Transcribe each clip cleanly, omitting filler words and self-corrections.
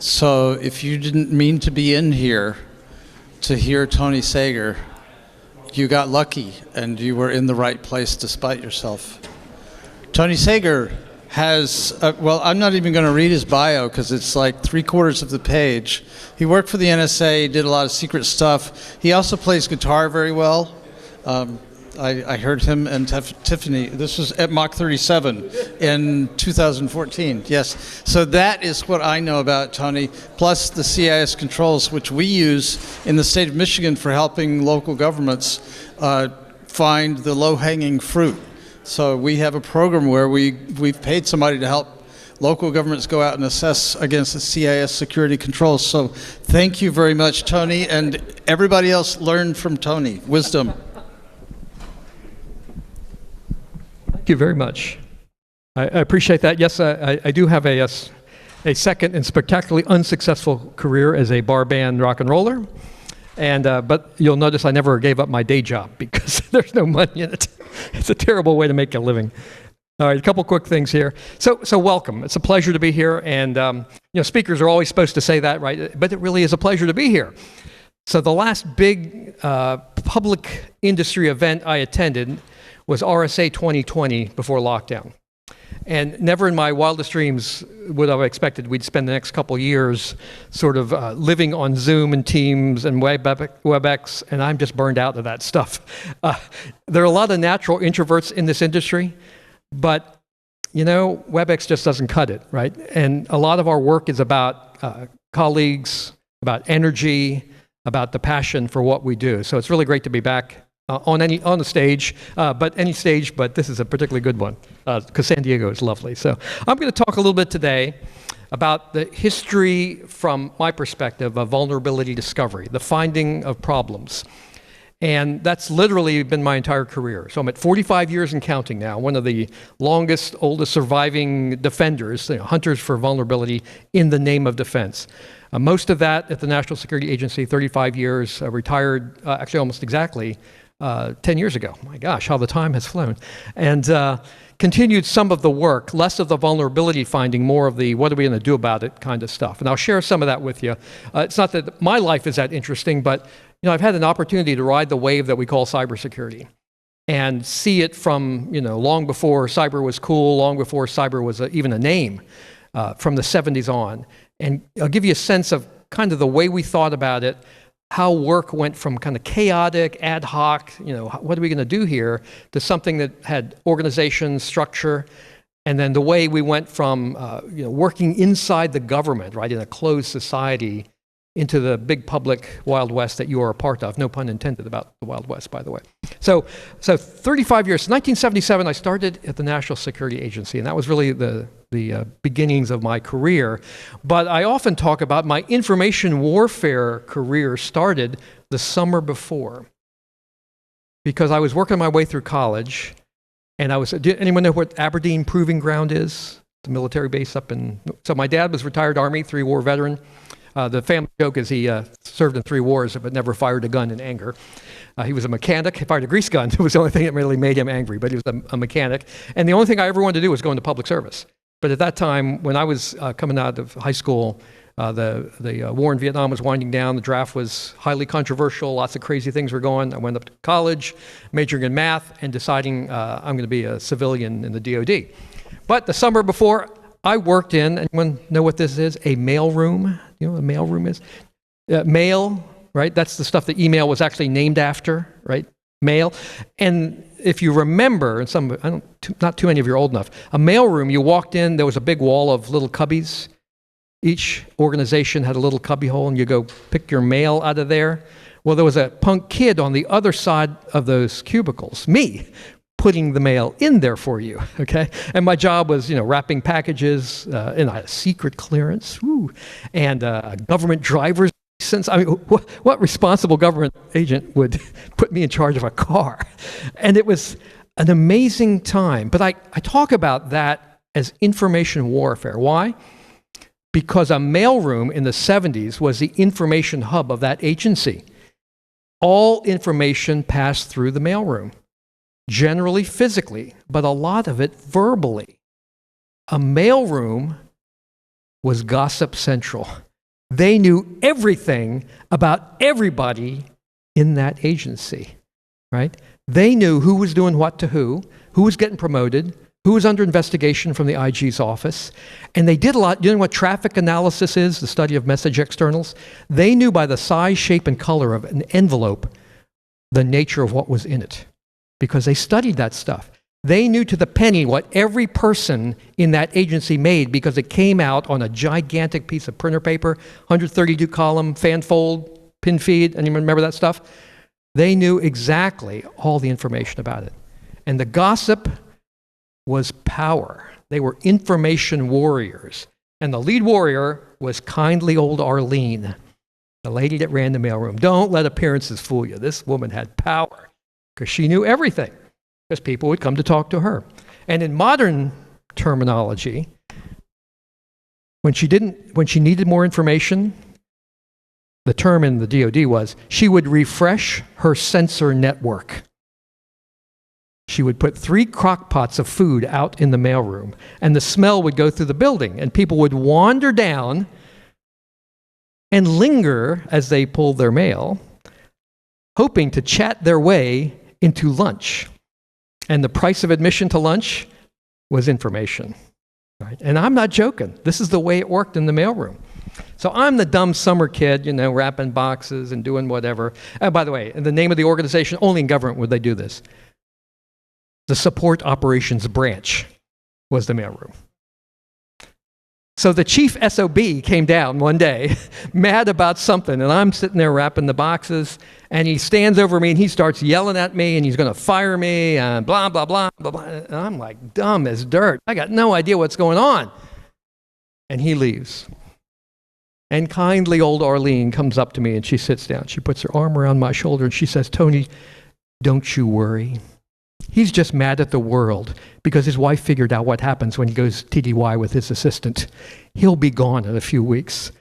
So if you didn't mean to be in here to hear Tony Sager, you got lucky and you were in the right place despite yourself. Tony Sager has, well, I'm not even going to read his bio because it's like 3/4 of the page. He worked for the NSA, did a lot of secret stuff. He also plays guitar very well. I heard him and Tiffany. This was at Mach 37 in 2014. Yes. So that is what I know about Tony, plus the CIS Controls, which we use in the state of Michigan for helping local governments find the low-hanging fruit. So we have a program where we've paid somebody to help local governments go out and assess against the CIS security controls. So thank you very much, Tony, and everybody else learn from Tony. Wisdom. Thank you very much. I appreciate that. Yes, I do have a second and spectacularly unsuccessful career as a bar band rock and roller. And but you'll notice I never gave up my day job because there's no money in it. It's a terrible way to make a living. All right, a couple quick things here. So welcome. It's a pleasure to be here. And you know, speakers are always supposed to say that, right? But it really is a pleasure to be here. So the last big public industry event I attended was RSA 2020 before lockdown. And never in my wildest dreams would I have expected we'd spend the next couple years sort of living on Zoom and Teams and WebEx, and I'm just burned out of that stuff. There are a lot of natural introverts in this industry, but you know, WebEx just doesn't cut it, right? And a lot of our work is about colleagues, about energy, about the passion for what we do. So it's really great to be back on the stage, but any stage, but this is a particularly good one because San Diego is lovely. So I'm going to talk a little bit today about the history from my perspective of vulnerability discovery, the finding of problems. And that's literally been my entire career. So I'm at 45 years and counting now, one of the longest, oldest surviving defenders, you know, hunters for vulnerability in the name of defense. Most of that at the National Security Agency, 35 years, retired actually almost exactly 10 years ago. My gosh, how the time has flown. And continued some of the work, less of the vulnerability finding, more of the what are we going to do about it kind of stuff. And I'll share some of that with you. It's not that my life is that interesting, but you know, I've had an opportunity to ride the wave that we call cybersecurity and see it from, you know, long before cyber was cool, long before cyber was even a name, from the 70s on. And I'll give you a sense of kind of the way we thought about it, how work went from kind of chaotic, ad hoc, you know, what are we going to do here, to something that had organization, structure, and then the way we went from you know, working inside the government, right, in a closed society, into the big public Wild West that you are a part of. No pun intended about the Wild West, by the way. So 35 years. 1977, I started at the National Security Agency, and that was really the beginnings of my career. But I often talk about my information warfare career started the summer before, because I was working my way through college, and did anyone know what Aberdeen Proving Ground is? The military base up in, so my dad was retired Army, 3-war veteran. The family joke is he served in 3 wars but never fired a gun in anger. He was a mechanic. He fired a grease gun. It was the only thing that really made him angry, but he was a mechanic. And the only thing I ever wanted to do was go into public service. But at that time, when I was coming out of high school, the war in Vietnam was winding down. The draft was highly controversial. Lots of crazy things were going. I went up to college, majoring in math, and deciding I'm going to be a civilian in the DoD. But the summer before, I worked in, anyone know what this is? A mail room. You know what a mail room is? Mail, right? That's the stuff that email was actually named after, right? Mail. And if you remember, and not too many of you are old enough, a mail room, you walked in, there was a big wall of little cubbies. Each organization had a little cubby hole, and you go pick your mail out of there. Well, there was a punk kid on the other side of those cubicles, me, putting the mail in there for you, okay? And my job was, you know, wrapping packages, and I had a secret clearance, and a government driver's license. I mean, what responsible government agent would put me in charge of a car? And it was an amazing time. But I talk about that as information warfare. Why? Because a mailroom in the 70s was the information hub of that agency. All information passed through the mailroom. Generally physically, but a lot of it verbally. A mailroom was gossip central. They knew everything about everybody in that agency, right? They knew who was doing what to who was getting promoted, who was under investigation from the IG's office, and they did a lot. You know what traffic analysis is, the study of message externals? They knew by the size, shape, and color of an envelope the nature of what was in it, because they studied that stuff. They knew to the penny what every person in that agency made because it came out on a gigantic piece of printer paper, 132 column, fan fold, pin feed. Anyone remember that stuff? They knew exactly all the information about it. And the gossip was power. They were information warriors. And the lead warrior was kindly old Arlene, the lady that ran the mailroom. Don't let appearances fool you. This woman had power because she knew everything, because people would come to talk to her. And in modern terminology, when she needed more information, the term in the DoD was she would refresh her sensor network. She would put 3 crock pots of food out in the mailroom, and the smell would go through the building, and people would wander down and linger as they pulled their mail, hoping to chat their way into lunch. And the price of admission to lunch was information. Right? And I'm not joking. This is the way it worked in the mailroom. So I'm the dumb summer kid, wrapping boxes and doing whatever. And by the way, in the name of the organization, only in government would they do this. The Support Operations Branch was the mailroom. So the chief SOB came down one day, mad about something, and I'm sitting there wrapping the boxes, and he stands over me and he starts yelling at me, and he's going to fire me, and blah, blah, blah, blah, blah. And I'm like dumb as dirt. I got no idea what's going on. And he leaves. And kindly old Arlene comes up to me and she sits down. She puts her arm around my shoulder and she says, "Tony, don't you worry. He's just mad at the world because his wife figured out what happens when he goes TDY with his assistant. He'll be gone in a few weeks."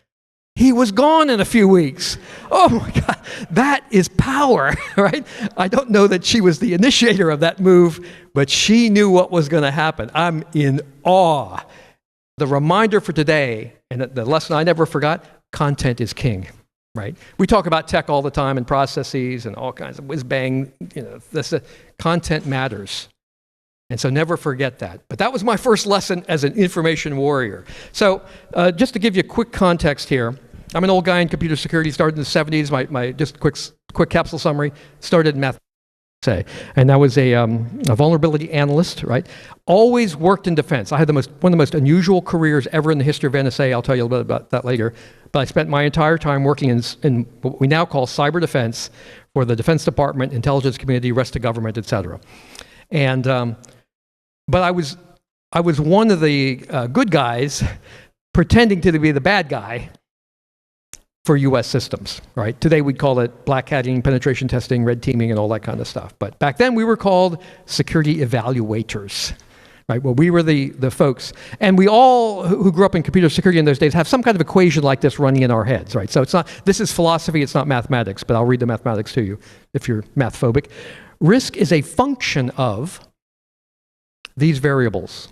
He was gone in a few weeks. Oh my God, that is power, right? I don't know that she was the initiator of that move, but she knew what was going to happen. I'm in awe. The reminder for today, and the lesson I never forgot, content is king. Right? We talk about tech all the time and processes and all kinds of whiz-bang, content matters. And so never forget that. But that was my first lesson as an information warrior. So just to give you a quick context here, I'm an old guy in computer security, started in the 70s. My just quick capsule summary, started in math. And I was a vulnerability analyst, right? Always worked in defense. I had one of the most unusual careers ever in the history of NSA. I'll tell you a little bit about that later. But I spent my entire time working in what we now call cyber defense for the Defense Department, intelligence community, rest of government, et cetera. And but I was one of the good guys pretending to be the bad guy for U.S. systems, right? Today we'd call it black hatting, penetration testing, red teaming, and all that kind of stuff. But back then we were called security evaluators, right? Well, we were the folks. And we all who grew up in computer security in those days have some kind of equation like this running in our heads, right? So this is philosophy, it's not mathematics, but I'll read the mathematics to you if you're math phobic. Risk is a function of these variables,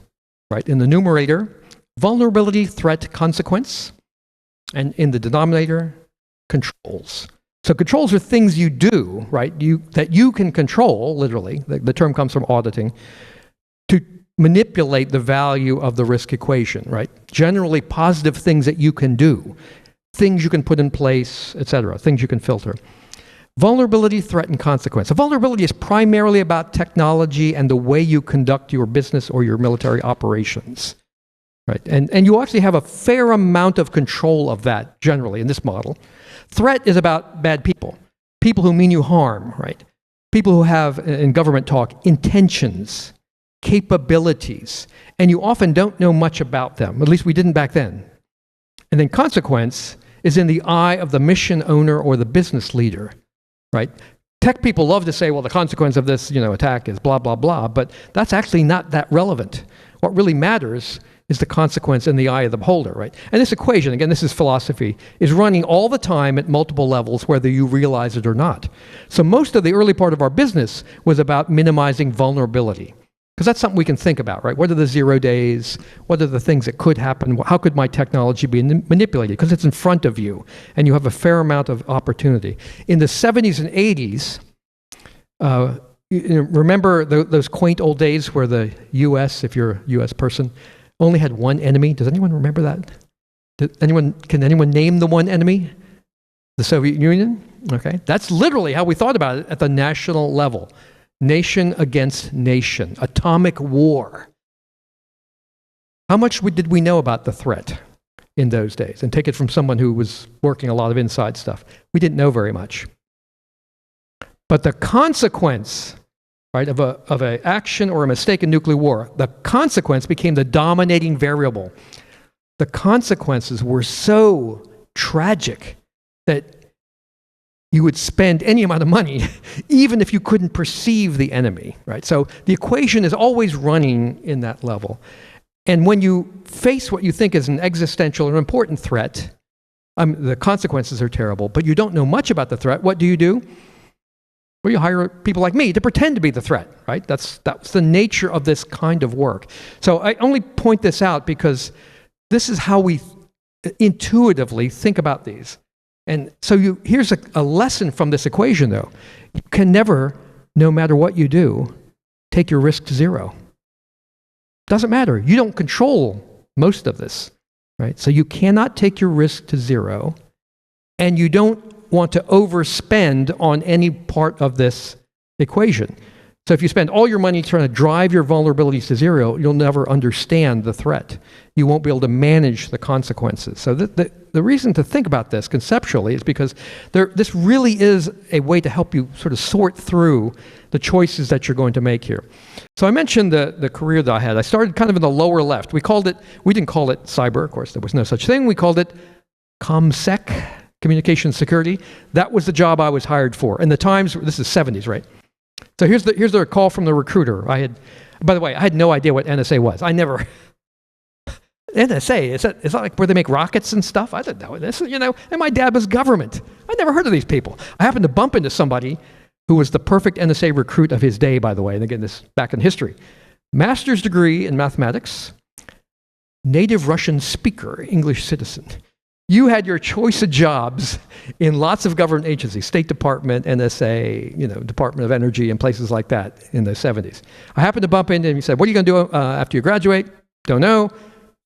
right? In the numerator, vulnerability, threat, consequence. And in the denominator, controls. So controls are things you do, right? That you can control, literally. The term comes from auditing, to manipulate the value of the risk equation, right? Generally positive things that you can do, things you can put in place, et cetera, things you can filter. Vulnerability, threat, and consequence. So vulnerability is primarily about technology and the way you conduct your business or your military operations. Right, and you actually have a fair amount of control of that generally in this model. Threat is about bad people who mean you harm, right? People who have, in government talk, intentions, capabilities, and you often don't know much about them. At least we didn't back then. And then consequence is in the eye of the mission owner or the business leader, right? Tech people love to say, well, the consequence of this, attack is blah, blah, blah, but that's actually not that relevant. What really matters is the consequence in the eye of the beholder, right? And this equation, again, this is philosophy, is running all the time at multiple levels, whether you realize it or not. So most of the early part of our business was about minimizing vulnerability. Because that's something we can think about, right? What are the 0 days? What are the things that could happen? How could my technology be manipulated? Because it's in front of you, and you have a fair amount of opportunity. In the 70s and 80s, remember those quaint old days where the U.S., if you're a U.S. person, only had one enemy? Does anyone remember that? Can anyone name the one enemy? The Soviet Union? Okay. That's literally how we thought about it at the national level. Nation against nation, atomic war. How much did we know about the threat in those days? And take it from someone who was working a lot of inside stuff. We didn't know very much. But the consequence, right, of an action or a mistake in nuclear war, the consequence became the dominating variable. The consequences were so tragic that you would spend any amount of money, even if you couldn't perceive the enemy, right? So the equation is always running in that level. And when you face what you think is an existential or important threat, the consequences are terrible, but you don't know much about the threat. What do? Well, you hire people like me to pretend to be the threat, right? That's the nature of this kind of work. So I only point this out because this is how we intuitively think about these. And so here's a lesson from this equation, though. You can never, no matter what you do, take your risk to zero. Doesn't matter. You don't control most of this, right? So you cannot take your risk to zero, and you don't want to overspend on any part of this equation. So if you spend all your money trying to drive your vulnerabilities to zero, you'll never understand the threat. You won't be able to manage the consequences. So the reason to think about this conceptually is because this really is a way to help you sort of sort through the choices that you're going to make here. So I mentioned the career that I had. I started kind of in the lower left. We didn't call it cyber, of course, there was no such thing. We called it ComSec, communication security. That was the job I was hired for. And the times, this is 70s, right? So here's the call from the recruiter. By the way, I had no idea what NSA was. NSA, is that like where they make rockets and stuff? I didn't know this, and my dad was government. I'd never heard of these people. I happened to bump into somebody who was the perfect NSA recruit of his day, by the way, and again, this back in history. Master's degree in mathematics, native Russian speaker, English citizen. You had your choice of jobs in lots of government agencies, State Department, NSA, Department of Energy, and places like that in the 70s. I happened to bump into him. He said, "What are you going to do after you graduate?" "Don't know."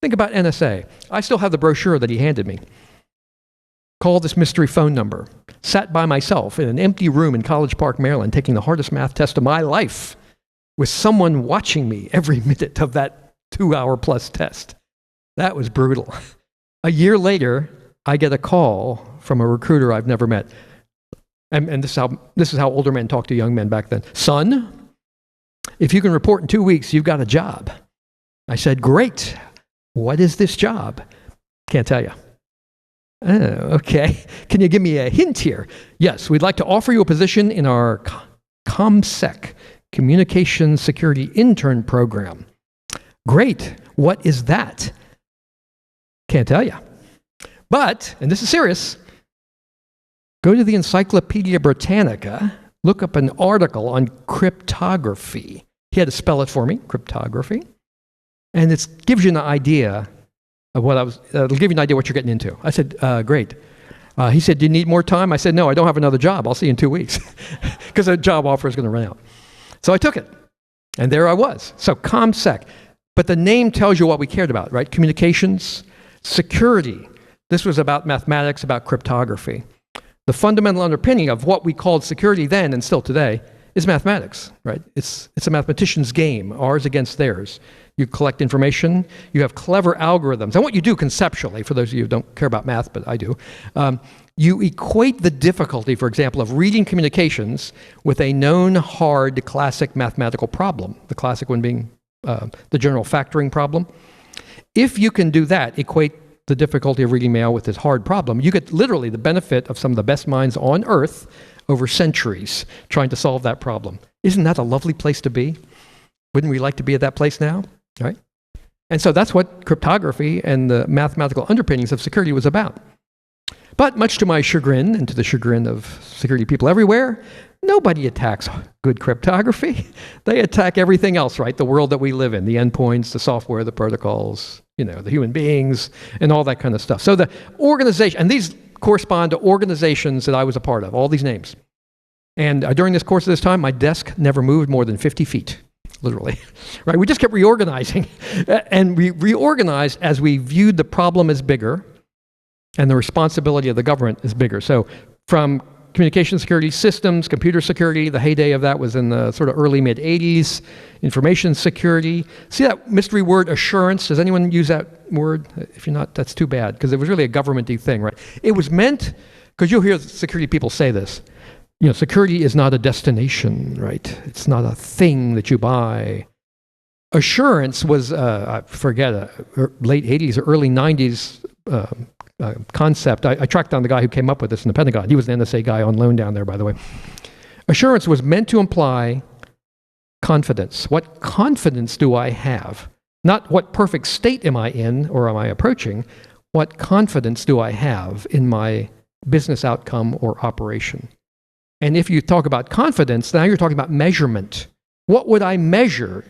"Think about NSA." I still have the brochure that he handed me. Called this mystery phone number. Sat by myself in an empty room in College Park, Maryland, taking the hardest math test of my life with someone watching me every minute of that 2-hour-plus test. That was brutal. A year later, I get a call from a recruiter I've never met. And this is how older men talk to young men back then. "Son, if you can report in 2 weeks, you've got a job." I said, "Great. What is this job?" "Can't tell you." "Oh, okay. Can you give me a hint here?" "Yes, we'd like to offer you a position in our ComSec, Communication Security Intern Program." "Great. What is that?" "Can't tell you. But," and this is serious, "go to the Encyclopedia Britannica, look up an article on cryptography." He had to spell it for me, cryptography. "And it gives you an idea of it'll give you an idea what you're getting into." I said, "Great." He said, "Do you need more time?" I said, "No, I don't have another job. I'll see you in 2 weeks." Because the job offer is going to run out. So I took it. And there I was. So ComSec. But the name tells you what we cared about, right? Communications, security. This was about mathematics, about cryptography. The fundamental underpinning of what we called security then and still today is mathematics, right? It's a mathematician's game, ours against theirs. You collect information, you have clever algorithms. And what you do conceptually, for those of you who don't care about math, but I do, you equate the difficulty, for example, of reading communications with a known hard classic mathematical problem, the classic one being the general factoring problem. If you can do that, equate the difficulty of reading mail with this hard problem, you get literally the benefit of some of the best minds on Earth over centuries trying to solve that problem. Isn't that a lovely place to be? Wouldn't we like to be at that place now? Right? And so that's what cryptography and the mathematical underpinnings of security was about. But much to my chagrin, and to the chagrin of security people everywhere, Nobody attacks good cryptography. They attack everything else, right? The world that we live in, the endpoints, the software, the protocols, the human beings, and all that kind of stuff. So the organization, and these correspond to organizations that I was a part of, all these names. And during this course of this time, my desk never moved more than 50 feet, literally. Right? We just kept reorganizing. And we reorganized as we viewed the problem as bigger and the responsibility of the government is bigger. So from communication security systems, computer security, the heyday of that was in the sort of early mid-'80s, information security. See that mystery word assurance? Does anyone use that word? If you're not, that's too bad, because it was really a government-y thing, right? It was meant, because you'll hear security people say this, security is not a destination, right? It's not a thing that you buy. Assurance was, I forget, late 80s or early 90s concept. I tracked down the guy who came up with this in the Pentagon. He was the NSA guy on loan down there, by the way. Assurance was meant to imply confidence. What confidence do I have? Not what perfect state am I in or am I approaching. What confidence do I have in my business outcome or operation? And if you talk about confidence, now you're talking about measurement. What would I measure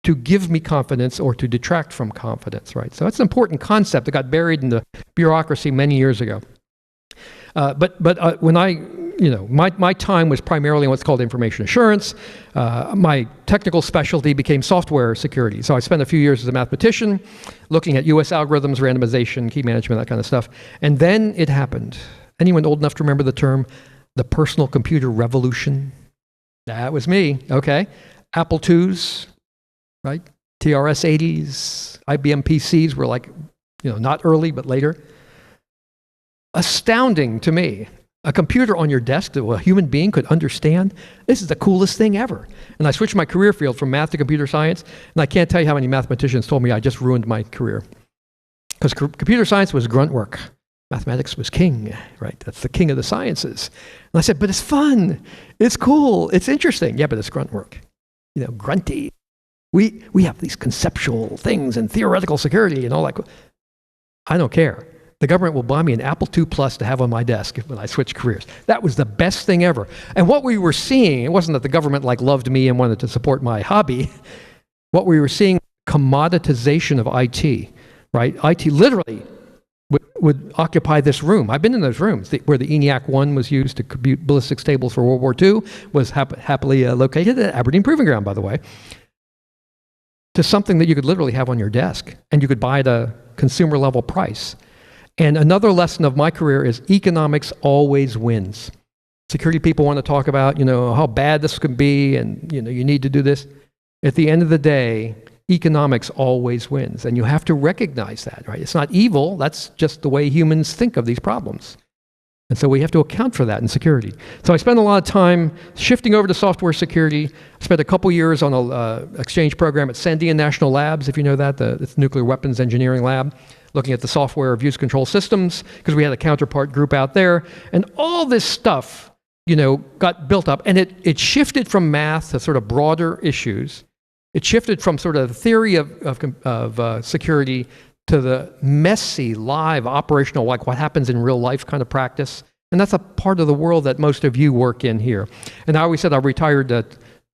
to give me confidence or to detract from confidence, right? So that's an important concept that got buried in the bureaucracy many years ago. But when my time was primarily in what's called information assurance. My technical specialty became software security. So I spent a few years as a mathematician looking at US algorithms, randomization, key management, that kind of stuff. And then it happened. Anyone old enough to remember the term, the personal computer revolution? That was me, okay. Apple IIs, right? TRS-80s, IBM PCs were like, not early, but later. Astounding to me. A computer on your desk that a human being could understand. This is the coolest thing ever. And I switched my career field from math to computer science, and I can't tell you how many mathematicians told me I just ruined my career. Because computer science was grunt work. Mathematics was king, right? That's the king of the sciences. And I said, but it's fun. It's cool. It's interesting. Yeah, but it's grunt work. Grunty. We have these conceptual things and theoretical security and all that. I don't care. The government will buy me an Apple II Plus to have on my desk when I switch careers. That was the best thing ever. And what we were seeing, it wasn't that the government loved me and wanted to support my hobby. What we were seeing, commoditization of IT, right? IT literally would occupy this room. I've been in those rooms where the ENIAC 1 was used to compute ballistics tables for World War II, was happily located at Aberdeen Proving Ground, by the way, to something that you could literally have on your desk, and you could buy at a consumer level price. And another lesson of my career is economics always wins. Security people want to talk about, how bad this could be, and you need to do this. At the end of the day, economics always wins, and you have to recognize that, right? It's not evil, that's just the way humans think of these problems. And so we have to account for that in security. So I spent a lot of time shifting over to software security. I spent a couple years on an exchange program at Sandia National Labs, if you know that, it's nuclear weapons engineering lab, looking at the software of use control systems, because we had a counterpart group out there. And all this stuff, got built up. And it shifted from math to sort of broader issues. It shifted from sort of the theory of security to the messy, live, operational, like what happens in real life kind of practice. And that's a part of the world that most of you work in here. And I always said I retired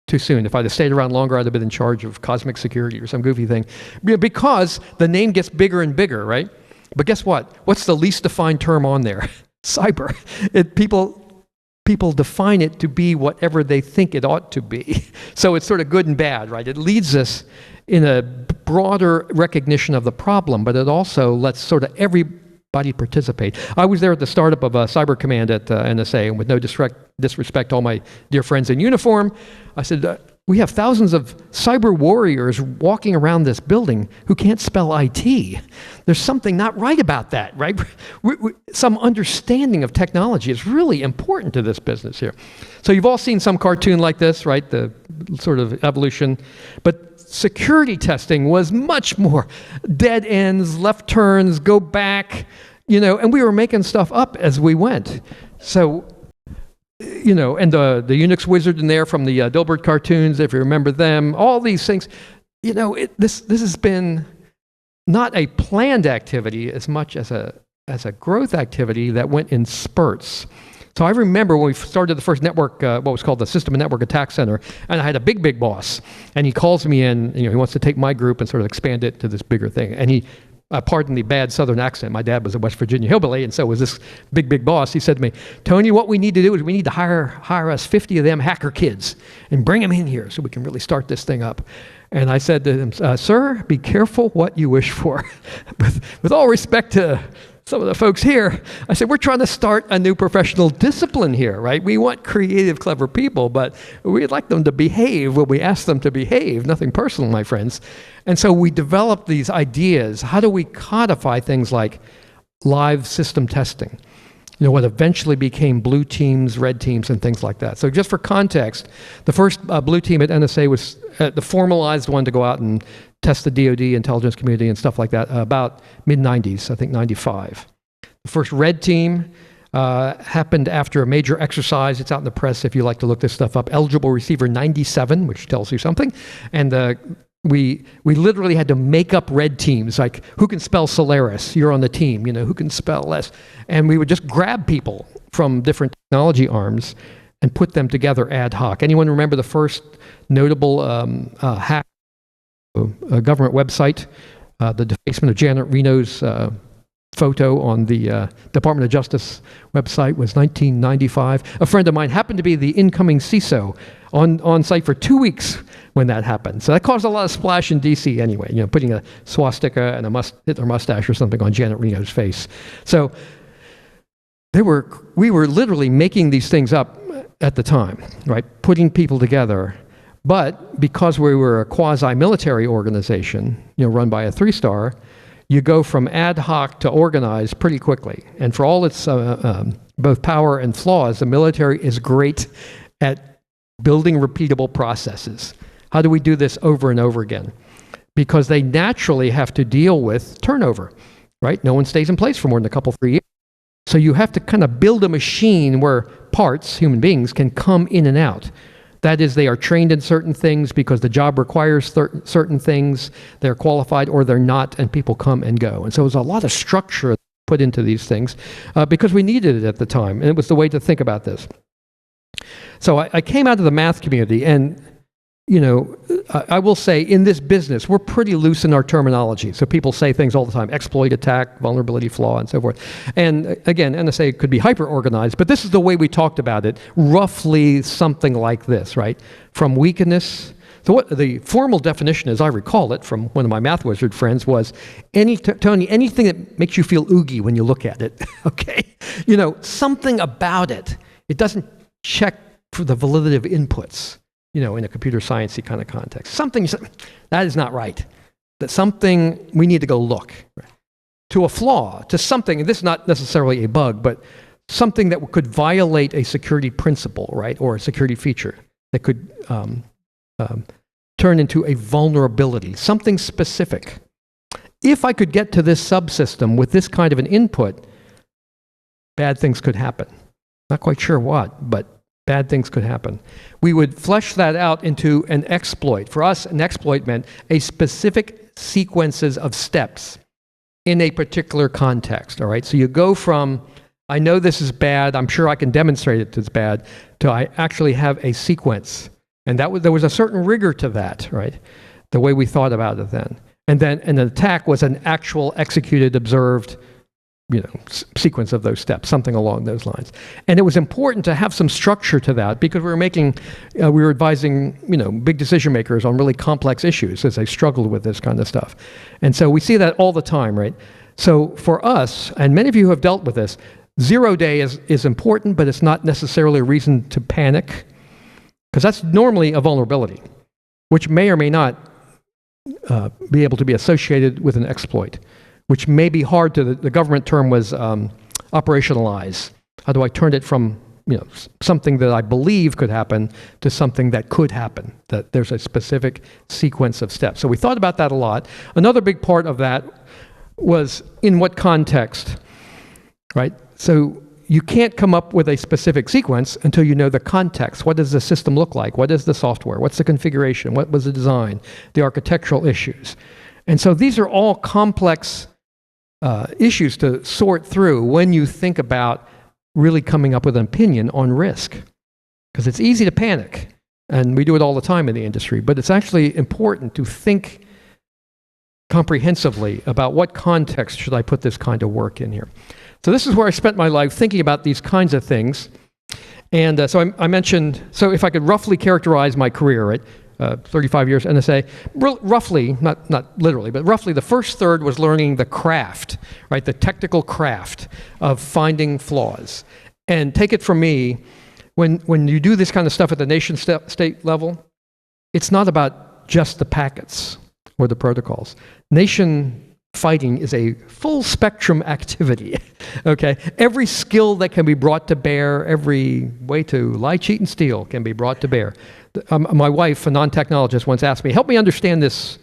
too soon. If I'd have stayed around longer, I'd have been in charge of cosmic security or some goofy thing. Because the name gets bigger and bigger, right? But guess what? What's the least defined term on there? Cyber. People define it to be whatever they think it ought to be. So it's sort of good and bad, right? It leads us in a broader recognition of the problem, but it also lets sort of everybody participate. I was there at the startup of Cyber Command at NSA, and with no disrespect to all my dear friends in uniform, I said, we have thousands of cyber warriors walking around this building who can't spell IT. There's something not right about that, right? Some understanding of technology is really important to this business here. So you've all seen some cartoon like this, right? The sort of evolution. But security testing was much more dead ends, left turns, go back, and we were making stuff up as we went. So, and the Unix wizard in there from the Dilbert cartoons, if you remember them, all these things, this has been not a planned activity as much as a growth activity that went in spurts. So I remember when we started the first network, what was called the System and Network Attack Center, and I had a big boss, and he calls me in, he wants to take my group and sort of expand it to this bigger thing. And he, pardon the bad Southern accent, my dad was a West Virginia hillbilly, and so was this big boss. He said to me, Tony, what we need to do is we need to hire us 50 of them hacker kids and bring them in here so we can really start this thing up. And I said to him, sir, be careful what you wish for. with all respect to some of the folks here, I said, we're trying to start a new professional discipline here, right? We want creative, clever people, but we'd like them to behave when we ask them to behave. Nothing personal, my friends. And so we developed these ideas. How do we codify things like live system testing? What eventually became blue teams, red teams, and things like that. So just for context, the first blue team at NSA was the formalized one to go out and test the DoD intelligence community and stuff like that about mid-90s, I think 95. The first red team happened after a major exercise. It's out in the press if you like to look this stuff up. Eligible Receiver 97, which tells you something. And we literally had to make up red teams, like who can spell Solaris? You're on the team, who can spell less? And we would just grab people from different technology arms and put them together ad hoc. Anyone remember the first notable hack, a government website, the defacement of Janet Reno's photo on the Department of Justice website was 1995. A friend of mine happened to be the incoming CISO on site for 2 weeks when that happened. So that caused a lot of splash in DC anyway, putting a swastika and a Hitler mustache or something on Janet Reno's face. So we were literally making these things up at the time, right? Putting people together. But because we were a quasi-military organization, run by a 3-star, you go from ad hoc to organized pretty quickly. And for all its both power and flaws, the military is great at building repeatable processes. How do we do this over and over again? Because they naturally have to deal with turnover, right? No one stays in place for more than a couple, 3 years. So you have to kind of build a machine where parts, human beings, can come in and out. That is, they are trained in certain things because the job requires certain things. They're qualified or they're not, and people come and go. And so there's a lot of structure put into these things because we needed it at the time, and it was the way to think about this. So I came out of the math community, and I will say in this business, we're pretty loose in our terminology. So people say things all the time: exploit, attack, vulnerability, flaw, and so forth. And again, NSA could be hyper-organized, but this is the way we talked about it, roughly something like this, right? From weakness. So what the formal definition, as I recall it from one of my math wizard friends, was Tony, anything that makes you feel oogie when you look at it, okay? Something about it. It doesn't check for the validity of inputs. In a computer sciencey kind of context. Something, that is not right. That something, we need to go look. To a flaw, to something, and this is not necessarily a bug, but something that could violate a security principle, right? Or a security feature that could turn into a vulnerability, something specific. If I could get to this subsystem with this kind of an input, bad things could happen. Not quite sure what, but bad things could happen. We would flesh that out into an exploit. For us, an exploit meant a specific sequences of steps in a particular context, all right? So you go from, I know this is bad, I'm sure I can demonstrate it as bad, to I actually have a sequence. And there was a certain rigor to that, right? The way we thought about it then. And then an attack was an actual executed, observed, sequence of those steps, something along those lines. And it was important to have some structure to that because we were advising, big decision makers on really complex issues as they struggled with this kind of stuff. And so we see that all the time, right? So for us, and many of you have dealt with this, 0 day is important, but it's not necessarily a reason to panic because that's normally a vulnerability, which may or may not be able to be associated with an exploit, which may be hard to, the government term was operationalize. How do I turn it from something that I believe could happen to something that could happen, that there's a specific sequence of steps. So we thought about that a lot. Another big part of that was in what context, right? So you can't come up with a specific sequence until you know the context. What does the system look like? What is the software? What's the configuration? What was the design? The architectural issues. And so these are all complex issues to sort through when you think about really coming up with an opinion on risk. Because it's easy to panic, and we do it all the time in the industry, but it's actually important to think comprehensively about what context should I put this kind of work in here. So this is where I spent my life thinking about these kinds of things. And so I mentioned, so if I could roughly characterize my career, right? 35 years NSA, roughly, not literally, but roughly the first third was learning the craft, right? The technical craft of finding flaws. And take it from me, when you do this kind of stuff at the nation state level, it's not about just the packets or the protocols. Nation fighting is a full spectrum activity, okay? Every skill that can be brought to bear, every way to lie, cheat, and steal can be brought to bear. My wife, a non-technologist, once asked me, help me understand this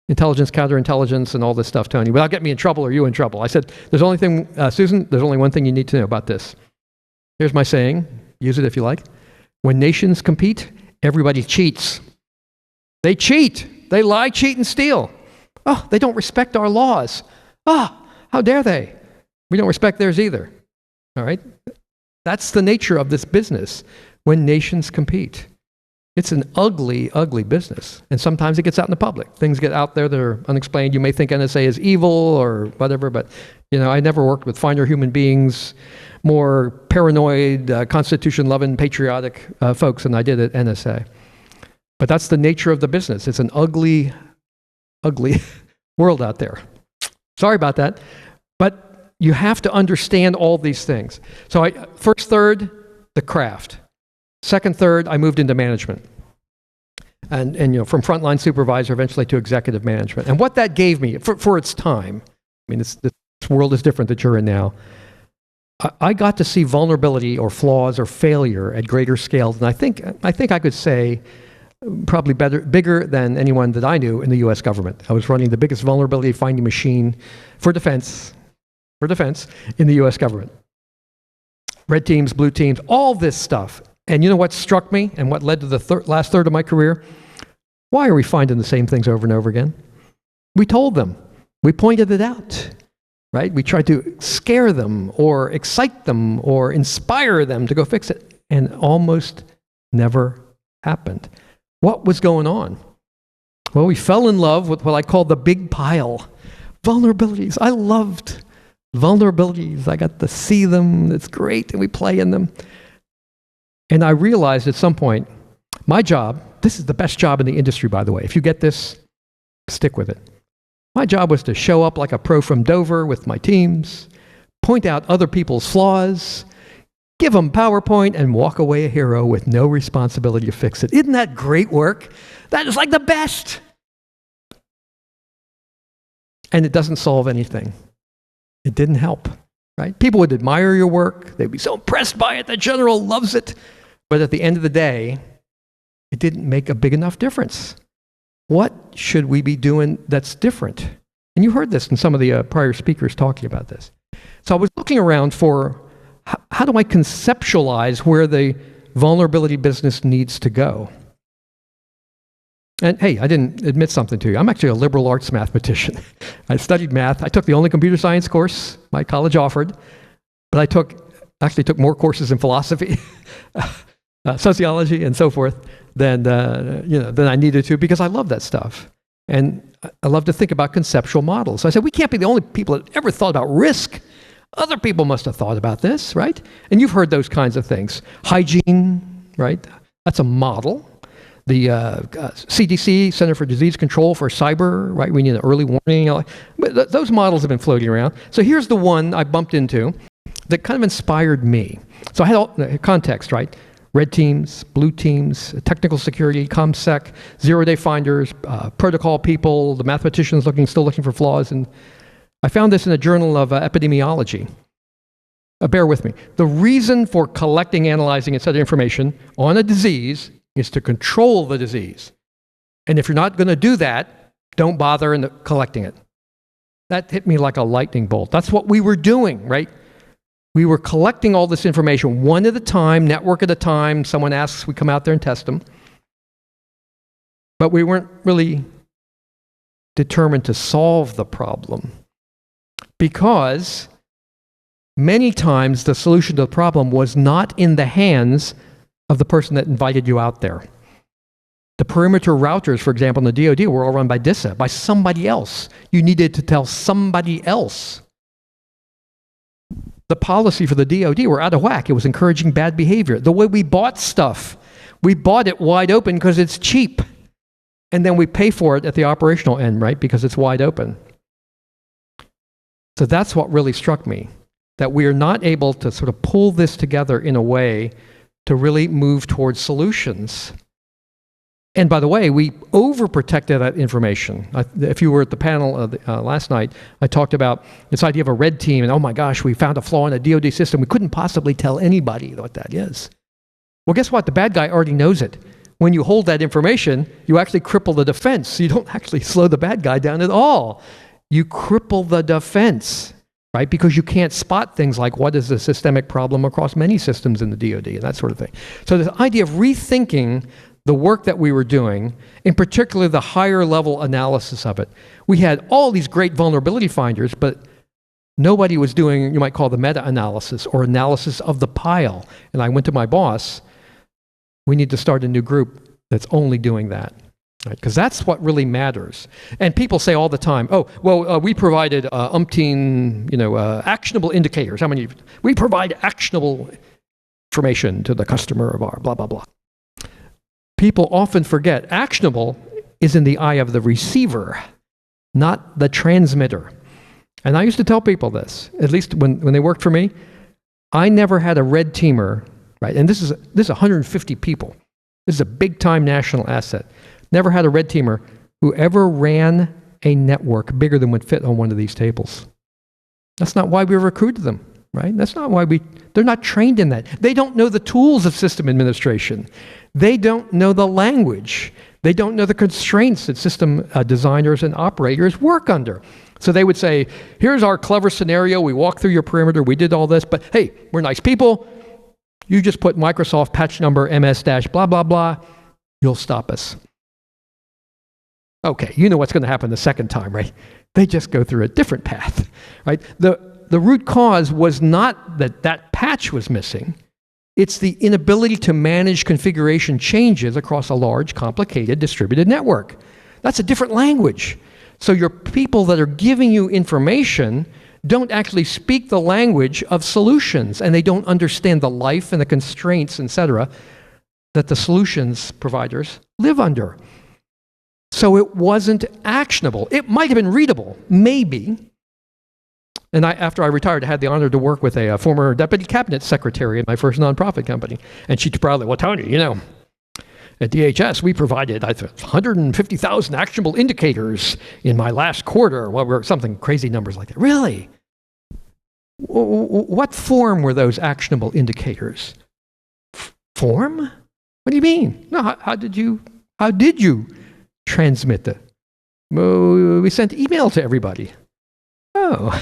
intelligence, counterintelligence, and all this stuff, Tony, without getting me in trouble or you in trouble. I said, Susan, there's only one thing you need to know about this. Here's my saying, use it if you like. When nations compete, everybody cheats. They cheat. They lie, cheat, and steal. Oh, they don't respect our laws. How dare they? We don't respect theirs either. All right? That's the nature of this business when nations compete. It's an ugly, ugly business. And sometimes it gets out in the public. Things get out there that are unexplained. You may think NSA is evil or whatever, but I never worked with finer human beings, more paranoid, Constitution-loving, patriotic folks than I did at NSA. But that's the nature of the business. It's an ugly, ugly world out there. Sorry about that. But you have to understand all these things. So first third, the craft. Second third, I moved into management. And from frontline supervisor eventually to executive management. And what that gave me, for its time, I mean, this world is different that you're in now. I got to see vulnerability or flaws or failure at greater scale than I think I could say probably bigger than anyone that I knew in the US government. I was running the biggest vulnerability finding machine for defense in the US government. Red teams, blue teams, all this stuff. And you know what struck me and what led to the last third of my career? Why are we finding the same things over and over again? We told them. We pointed it out, right? We tried to scare them or excite them or inspire them to go fix it. And almost never happened. What was going on? Well, we fell in love with what I call the big pile. Vulnerabilities. I loved vulnerabilities. I got to see them. It's great. And we play in them. And I realized at some point, my job, this is the best job in the industry, by the way. If you get this, stick with it. My job was to show up like a pro from Dover with my teams, point out other people's flaws, give them PowerPoint, and walk away a hero with no responsibility to fix it. Isn't that great work? That is like the best. And it doesn't solve anything. It didn't help, right? People would admire your work. They'd be so impressed by it. The general loves it. But at the end of the day, it didn't make a big enough difference. What should we be doing that's different? And you heard this in some of the prior speakers talking about this. So I was looking around for how do I conceptualize where the vulnerability business needs to go? And hey, I didn't admit something to you. I'm actually a liberal arts mathematician. I studied math. I took the only computer science course my college offered, but I actually took more courses in philosophy, sociology, and so forth than I needed to because I love that stuff. And I love to think about conceptual models. So I said, we can't be the only people that ever thought about risk. Other people must have thought about this, right? And you've heard those kinds of things. Hygiene, right? That's a model. The CDC, Center for Disease Control for cyber, right? We need an early warning. Those models have been floating around. So here's the one I bumped into that kind of inspired me. So I had all the context, right? Red teams, blue teams, technical security, ComSec, zero-day finders, protocol people, the mathematicians still looking for flaws. And I found this in a journal of epidemiology. Bear with me. The reason for collecting, analyzing, and studying information on a disease is to control the disease. And if you're not going to do that, don't bother in collecting it. That hit me like a lightning bolt. That's what we were doing, right? We were collecting all this information one at a time, network at a time. Someone asks, we come out there and test them. But we weren't really determined to solve the problem because many times the solution to the problem was not in the hands of the person that invited you out there. The perimeter routers, for example, in the DoD were all run by DISA, by somebody else. You needed to tell somebody else. The policy for the DoD were out of whack. It was encouraging bad behavior. The way we bought stuff, we bought it wide open because it's cheap. And then we pay for it at the operational end, right? Because it's wide open. So that's what really struck me, that we are not able to sort of pull this together in a way to really move towards solutions. And by the way, we overprotected that information. If you were at the panel last night, I talked about this idea of a red team, and oh my gosh, we found a flaw in a DoD system. We couldn't possibly tell anybody what that is. Well, guess what? The bad guy already knows it. When you hold that information, you actually cripple the defense. You don't actually slow the bad guy down at all. You cripple the defense, right? Because you can't spot things like what is the systemic problem across many systems in the DoD and that sort of thing. So this idea of rethinking the work that we were doing, in particular the higher level analysis of it. We had all these great vulnerability finders, but nobody was doing, you might call the meta-analysis or analysis of the pile. And I went to my boss, we need to start a new group that's only doing that. Because that's what really matters. And people say all the time, oh, well, we provided umpteen, actionable indicators. How many? We provide actionable information to the customer of our blah, blah, blah. People often forget actionable is in the eye of the receiver, not the transmitter. And I used to tell people this, at least when they worked for me. I never had a red teamer, right? And this is 150 people. This is a big time national asset. Never had a red teamer who ever ran a network bigger than would fit on one of these tables. That's not why we recruited them, right? That's not why they're not trained in that. They don't know the tools of system administration. They don't know the language. They don't know the constraints that system designers and operators work under. So they would say, here's our clever scenario. We walked through your perimeter. We did all this, but hey, we're nice people. You just put Microsoft patch number MS-blah, blah, blah. You'll stop us. Okay, you know what's going to happen the second time, right? They just go through a different path, right? The root cause was not that patch was missing. It's the inability to manage configuration changes across a large, complicated, distributed network. That's a different language. So your people that are giving you information don't actually speak the language of solutions, and they don't understand the life and the constraints, etc., that the solutions providers live under. So it wasn't actionable. It might have been readable, maybe. And after I retired, I had the honor to work with a former deputy cabinet secretary at my first nonprofit company. And she proudly, well, Tony, at DHS, we provided 150,000 actionable indicators in my last quarter. Well, we're something crazy numbers like that. Really? What form were those actionable indicators? Form? What do you mean? No, how did you transmit the? We sent email to everybody. Oh.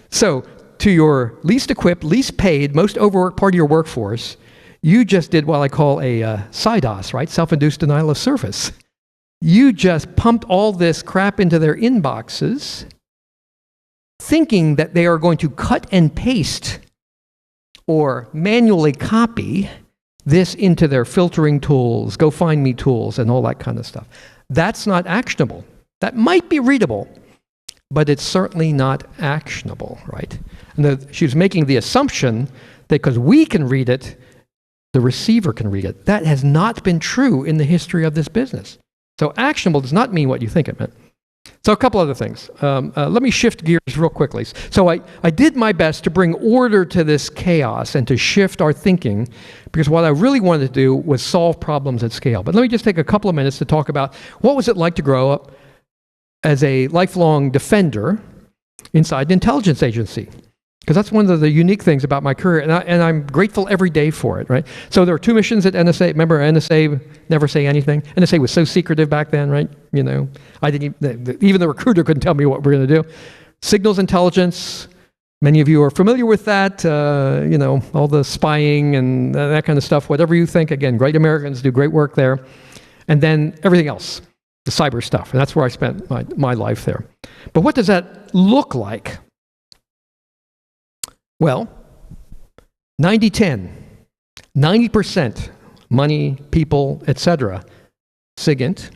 So to your least equipped, least paid, most overworked part of your workforce, you just did what I call a SIDOS, right? Self-induced denial of service. You just pumped all this crap into their inboxes, thinking that they are going to cut and paste or manually copy this into their filtering tools, go find me tools, and all that kind of stuff. That's not actionable. That might be readable, but it's certainly not actionable, right? And she was making the assumption that because we can read it, the receiver can read it. That has not been true in the history of this business. So actionable does not mean what you think it meant. So a couple other things. Let me shift gears real quickly. So I did my best to bring order to this chaos and to shift our thinking, because what I really wanted to do was solve problems at scale. But let me just take a couple of minutes to talk about what was it like to grow up as a lifelong defender inside an intelligence agency. Because that's one of the unique things about my career, and I'm grateful every day for it, right? So there were 2 missions at NSA. Remember, NSA never say anything. NSA was so secretive back then, right? I didn't even the recruiter couldn't tell me what we're going to do. Signals intelligence. Many of you are familiar with that. All the spying and that kind of stuff. Whatever you think. Again, great Americans do great work there. And then everything else, the cyber stuff, and that's where I spent my life there. But what does that look like? Well, 90-10, 90% money, people, etc. SIGINT,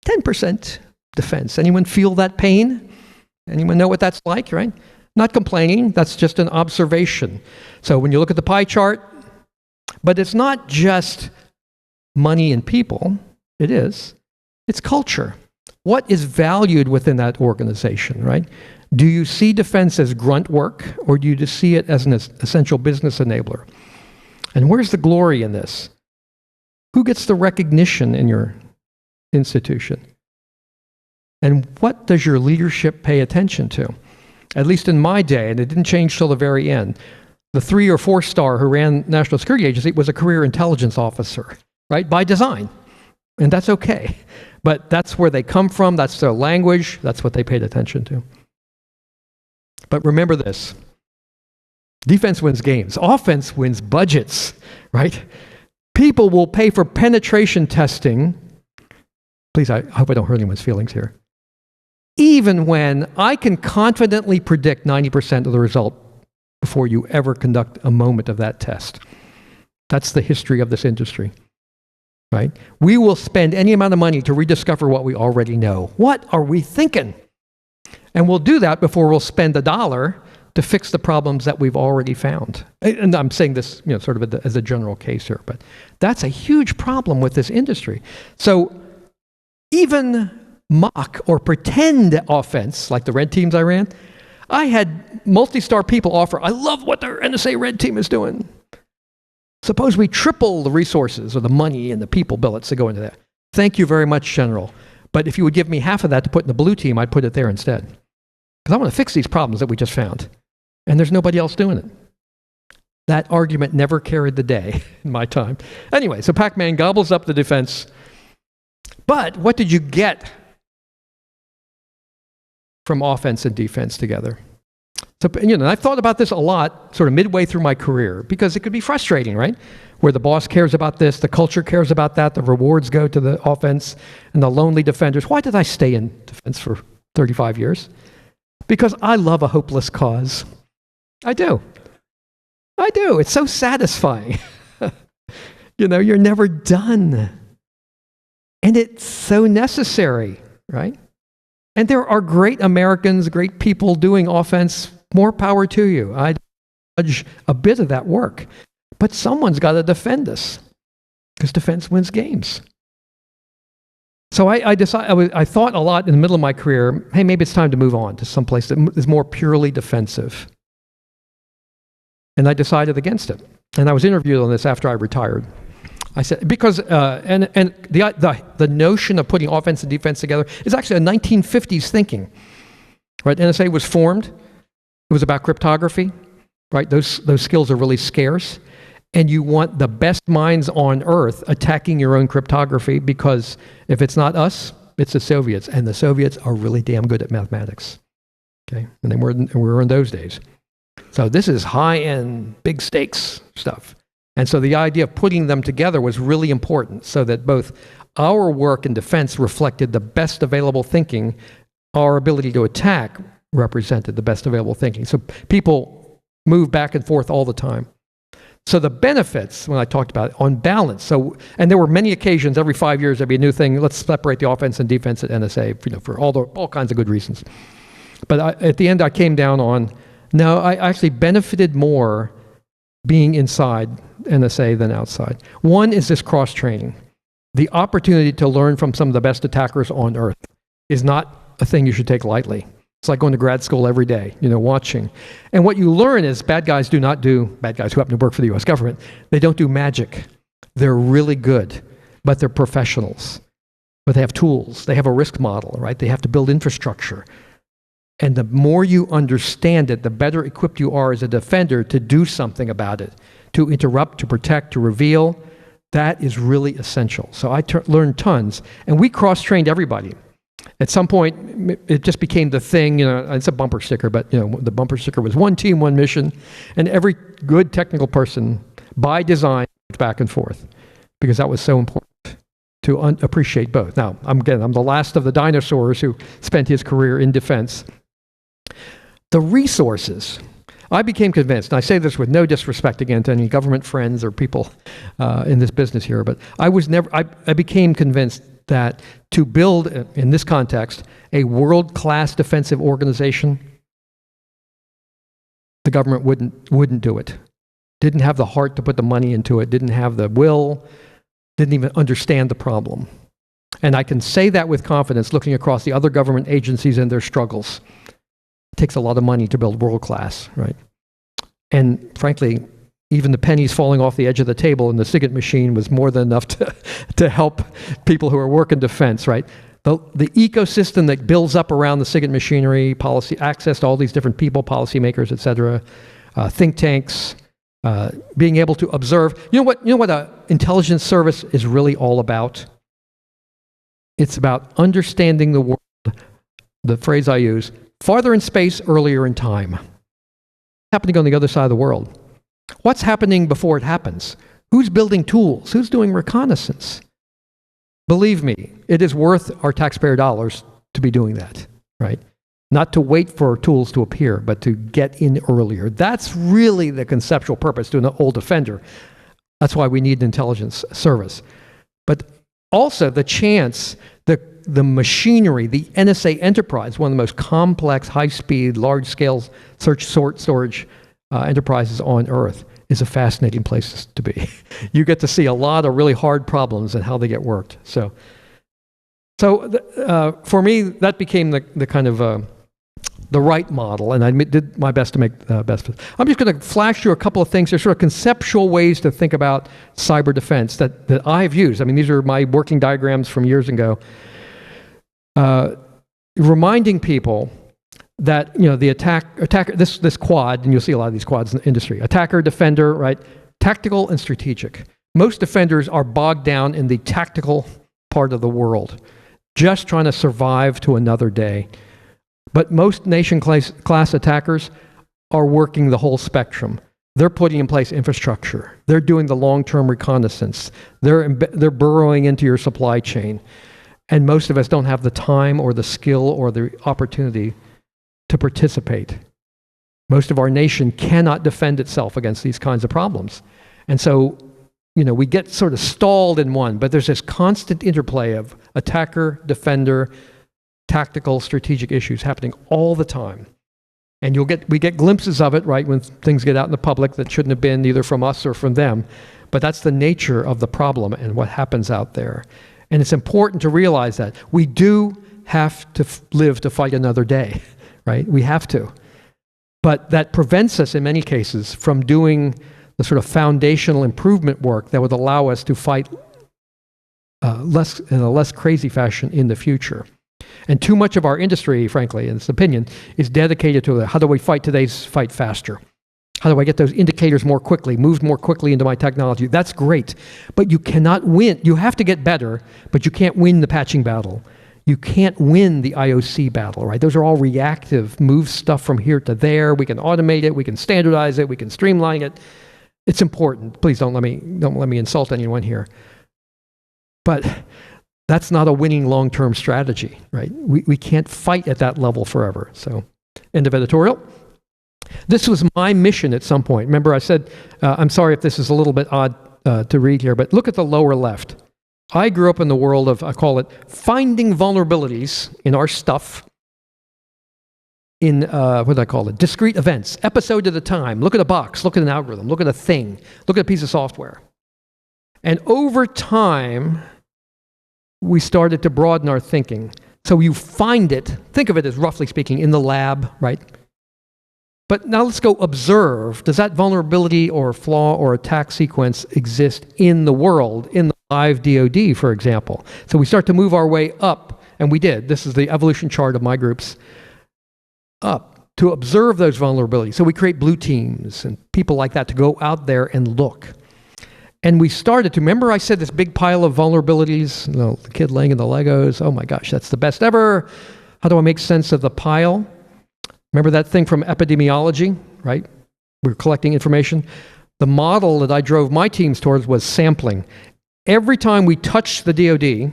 10% defense. Anyone feel that pain? Anyone know what that's like, right? Not complaining, that's just an observation. So when you look at the pie chart, but it's not just money and people, it's culture. What is valued within that organization, right? Do you see defense as grunt work, or do you just see it as an essential business enabler? And where's the glory in this? Who gets the recognition in your institution? And what does your leadership pay attention to? At least in my day, and it didn't change till the very end, the 3 or 4 star who ran National Security Agency was a career intelligence officer, right? By design. And that's okay. But that's where they come from, that's their language, that's what they paid attention to. But remember this, defense wins games, offense wins budgets, right? People will pay for penetration testing. Please, I hope I don't hurt anyone's feelings here. Even when I can confidently predict 90% of the result before you ever conduct a moment of that test. That's the history of this industry, right? We will spend any amount of money to rediscover what we already know. What are we thinking? And we'll do that before we'll spend $1 to fix the problems that we've already found. And I'm saying this, sort of as a general case here, but that's a huge problem with this industry. So even mock or pretend offense, like the red teams I ran, I had multi-star people offer, I love what their NSA red team is doing. Suppose we triple the resources or the money and the people billets that go into that. Thank you very much, General. But if you would give me half of that to put in the blue team, I'd put it there instead. Because I want to fix these problems that we just found. And there's nobody else doing it. That argument never carried the day in my time. Anyway, so Pac-Man gobbles up the defense. But what did you get from offense and defense together? So, I've thought about this a lot sort of midway through my career because it could be frustrating, right? Where the boss cares about this, the culture cares about that, the rewards go to the offense, and the lonely defenders. Why did I stay in defense for 35 years? Because I love a hopeless cause. I do. It's so satisfying. You're never done. And it's so necessary, right? And there are great Americans, great people doing offense. More power to you. I judge a bit of that work. But someone's got to defend us because defense wins games. So I thought a lot in the middle of my career, hey, maybe it's time to move on to someplace that is more purely defensive. And I decided against it. And I was interviewed on this after I retired. I said, because, the notion of putting offense and defense together is actually a 1950s thinking, right? NSA was formed. It was about cryptography, right? Those skills are really scarce. And you want the best minds on Earth attacking your own cryptography because if it's not us, it's the Soviets. And the Soviets are really damn good at mathematics, okay? And they were in those days. So this is high-end, big stakes stuff. And so the idea of putting them together was really important so that both our work in defense reflected the best available thinking, our ability to attack represented the best available thinking. So people move back and forth all the time. So the benefits, when I talked about it, on balance, and there were many occasions, every 5 years there'd be a new thing, let's separate the offense and defense at NSA, for all kinds of good reasons. But at the end I came down on, no, I actually benefited more being inside NSA than outside. One is this cross-training. The opportunity to learn from some of the best attackers on Earth is not a thing you should take lightly. It's like going to grad school every day, watching. And what you learn is bad guys who happen to work for the US government, they don't do magic. They're really good, but they're professionals. But they have tools, they have a risk model, right? They have to build infrastructure. And the more you understand it, the better equipped you are as a defender to do something about it, to interrupt, to protect, to reveal. That is really essential. So I learned tons, and we cross-trained everybody. At some point, it just became the thing, it's a bumper sticker, but the bumper sticker was one team, one mission, and every good technical person, by design, back and forth, because that was so important to appreciate both. Now, I'm the last of the dinosaurs who spent his career in defense. The resources. I became convinced, and I say this with no disrespect again to any government friends or people in this business here, but I became convinced that to build, in this context, a world-class defensive organization, the government wouldn't do it. Didn't have the heart to put the money into it, didn't have the will, didn't even understand the problem. And I can say that with confidence looking across the other government agencies and their struggles. It takes a lot of money to build world-class, right? And frankly, even the pennies falling off the edge of the table in the SIGINT machine was more than enough to help people who are working defense, right? The ecosystem that builds up around the SIGINT machinery, policy, access to all these different people, policymakers, et cetera, think tanks, being able to observe. You know what an intelligence service is really all about? It's about understanding the world, the phrase I use, farther in space, earlier in time. What's happening on the other side of the world? What's happening before it happens? Who's building tools? Who's doing reconnaissance? Believe me, it is worth our taxpayer dollars to be doing that, right? Not to wait for tools to appear, but to get in earlier. That's really the conceptual purpose to an old offender. That's why we need an intelligence service. But also the chance, the machinery, the NSA enterprise, one of the most complex, high-speed, large-scale storage enterprises on Earth, is a fascinating place to be. You get to see a lot of really hard problems and how they get worked. So for me, that became the kind of the right model, and I did my best to make the best of it. I'm just going to flash you a couple of things. There's sort of conceptual ways to think about cyber defense that I've used. I mean, these are my working diagrams from years ago. Reminding people that, you know, the attacker, this quad, and you'll see a lot of these quads in the industry, attacker, defender, right? Tactical and strategic. Most defenders are bogged down in the tactical part of the world, just trying to survive to another day. But most nation-class attackers are working the whole spectrum. They're putting in place infrastructure. They're doing the long-term reconnaissance. They're burrowing into your supply chain. And most of us don't have the time or the skill or the opportunity to participate. Most of our nation cannot defend itself against these kinds of problems. And so, you know, we get sort of stalled in one, but there's this constant interplay of attacker, defender, tactical, strategic issues happening all the time. And we get glimpses of it, right, when things get out in the public that shouldn't have been either from us or from them. But that's the nature of the problem and what happens out there. And it's important to realize that we do have to live to fight another day, right? We have to. But that prevents us in many cases from doing the sort of foundational improvement work that would allow us to fight in a less crazy fashion in the future. And too much of our industry, frankly, in this opinion, is dedicated to how do we fight today's fight faster? How do I get those indicators more quickly, moved more quickly into my technology? That's great, but you cannot win. You have to get better, but you can't win the patching battle. You can't win the IOC battle, right? Those are all reactive, move stuff from here to there. We can automate it, we can standardize it, we can streamline it. It's important. Please don't let me insult anyone here. But that's not a winning long-term strategy, right? We can't fight at that level forever. So, end of editorial. This was my mission at some point. Remember I said, I'm sorry if this is a little bit odd to read here, but look at the lower left. I grew up in the world of, I call it, finding vulnerabilities in our stuff in, what do I call it, discrete events, episode at a time. Look at a box, look at an algorithm, look at a thing, look at a piece of software. And over time, we started to broaden our thinking. So you find it, think of it as roughly speaking, in the lab, right? But now let's go observe. Does that vulnerability or flaw or attack sequence exist in the world, in the live DoD, for example? So we start to move our way up, and we did. This is the evolution chart of my groups, up to observe those vulnerabilities. So we create blue teams and people like that to go out there and look. And we started to, remember I said this big pile of vulnerabilities, you know, the kid laying in the Legos, oh my gosh, that's the best ever. How do I make sense of the pile? Remember that thing from epidemiology, right? We're collecting information. The model that I drove my teams towards was sampling. Every time we touched the DoD,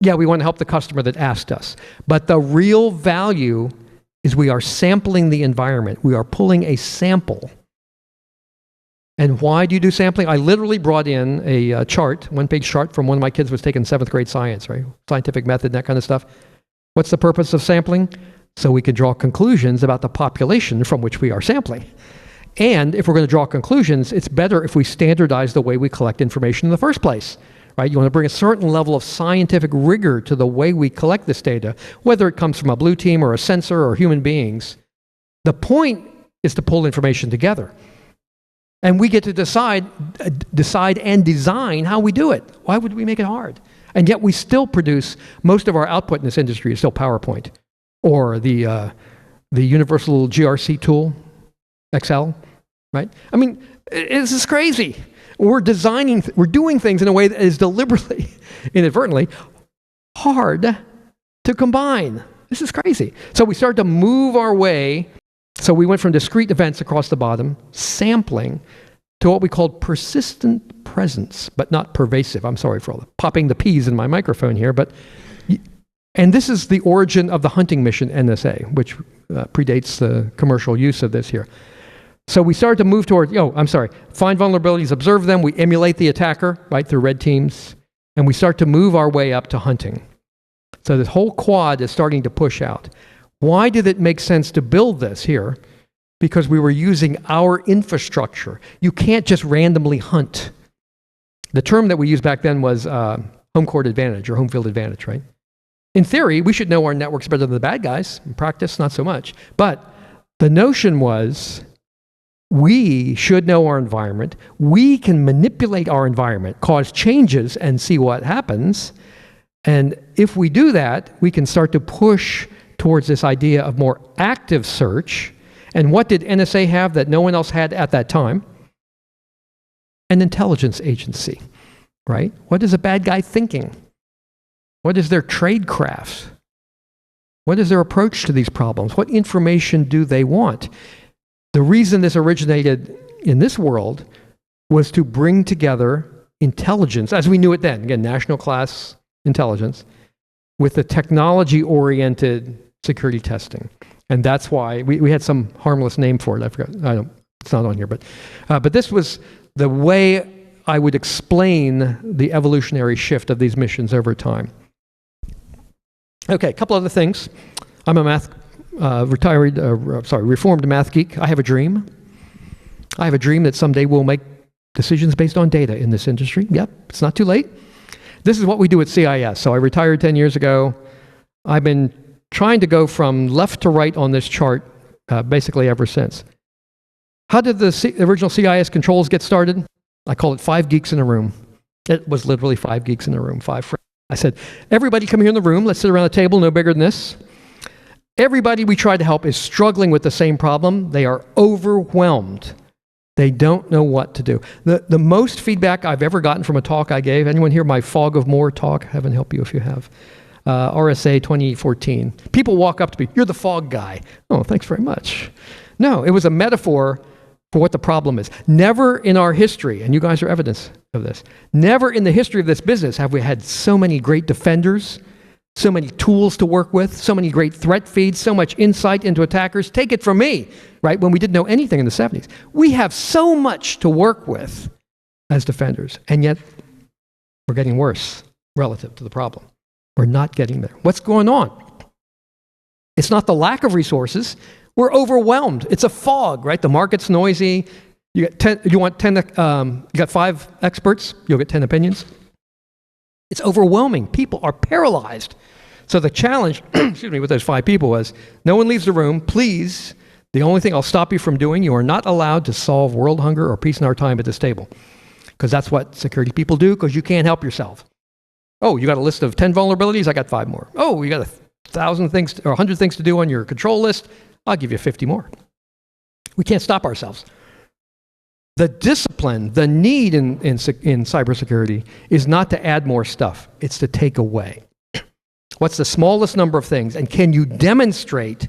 yeah, we want to help the customer that asked us. But the real value is we are sampling the environment. We are pulling a sample. And why do you do sampling? I literally brought in a chart, one-page chart from one of my kids was taking 7th grade science, right? Scientific method, that kind of stuff. What's the purpose of sampling? So we can draw conclusions about the population from which we are sampling. And if we're going to draw conclusions, it's better if we standardize the way we collect information in the first place, right? You want to bring a certain level of scientific rigor to the way we collect this data, whether it comes from a blue team or a sensor or human beings. The point is to pull information together. And we get to decide and design how we do it. Why would we make it hard? And yet we still produce, most of our output in this industry is still PowerPoint or the universal GRC tool, Excel, right? I mean, this is crazy. We're doing things in a way that is deliberately, inadvertently, hard to combine. This is crazy. So we started to move our way. So we went from discrete events across the bottom, sampling, to what we called persistent presence, but not pervasive. I'm sorry for all the popping the P's in my microphone here, and this is the origin of the hunting mission NSA, which predates the commercial use of this here. So we started to move toward, find vulnerabilities, observe them, we emulate the attacker, right, through red teams, and we start to move our way up to hunting. So this whole quad is starting to push out. Why did it make sense to build this here? Because we were using our infrastructure. You can't just randomly hunt. The term that we used back then was home court advantage or home field advantage, right? In theory, we should know our networks better than the bad guys. In practice, not so much. But the notion was we should know our environment. We can manipulate our environment, cause changes, and see what happens. And if we do that, we can start to push towards this idea of more active search. And what did NSA have that no one else had at that time? An intelligence agency, right? What is a bad guy thinking? What is their trade craft? What is their approach to these problems? What information do they want? The reason this originated in this world was to bring together intelligence, as we knew it then, again, national class intelligence, with the technology-oriented security testing. And that's why we had some harmless name for it. I forgot. It's not on here, but this was the way I would explain the evolutionary shift of these missions over time. Okay, a couple other things. I'm a reformed math geek. I have a dream. I have a dream that someday we'll make decisions based on data in this industry. Yep, it's not too late. This is what we do at CIS. So I retired 10 years ago. I've been trying to go from left to right on this chart basically ever since. How did the original CIS Controls get started? I call it 5 geeks in a room. It was literally 5 geeks in a room, 5 friends. I said, everybody come here in the room, let's sit around a table no bigger than this. Everybody we tried to help is struggling with the same problem. They are overwhelmed. They don't know what to do. The most feedback I've ever gotten from a talk I gave, anyone hear my Fog of More talk? Heaven help you if you have. RSA 2014. People walk up to me, you're the fog guy. Oh, thanks very much. No, it was a metaphor for what the problem is. Never in our history, and you guys are evidence of this, never in the history of this business have we had so many great defenders, so many tools to work with, so many great threat feeds, so much insight into attackers. Take it from me, right? When we didn't know anything in the 70s. We have so much to work with as defenders, and yet we're getting worse relative to the problem. We're not getting there. What's going on? It's not the lack of resources. We're overwhelmed. It's a fog, right? The market's noisy. You got 5 experts, you'll get 10 opinions. It's overwhelming. People are paralyzed. So the challenge, with those 5 people was, no one leaves the room. Please, the only thing I'll stop you from doing, you are not allowed to solve world hunger or peace in our time at this table. Because that's what security people do, because you can't help yourself. Oh, you got a list of 10 vulnerabilities? I got 5 more. Oh, you got 1,000 things or 100 things to do on your control list? I'll give you 50 more. We can't stop ourselves. The discipline, the need in cybersecurity is not to add more stuff. It's to take away. What's the smallest number of things? And can you demonstrate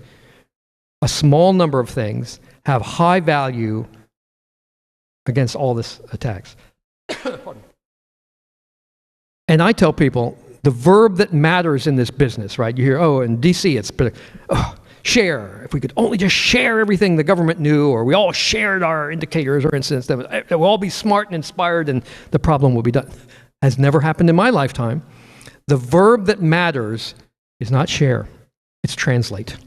a small number of things have high value against all this attacks? Pardon. And I tell people, the verb that matters in this business, right? You hear, oh, in DC, share. If we could only just share everything the government knew, or we all shared our indicators or incidents, that we'll all be smart and inspired and the problem will be done. Has never happened in my lifetime. The verb that matters is not share, it's translate.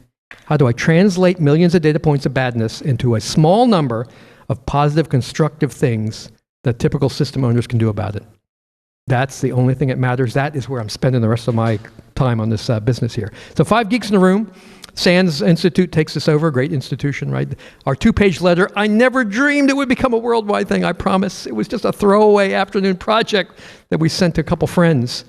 How do I translate millions of data points of badness into a small number of positive, constructive things that typical system owners can do about it? That's the only thing that matters. That is where I'm spending the rest of my time on this business here. So 5 geeks in a room. SANS Institute takes this over, great institution, right? Our 2-page letter, I never dreamed it would become a worldwide thing, I promise. It was just a throwaway afternoon project that we sent to a couple friends.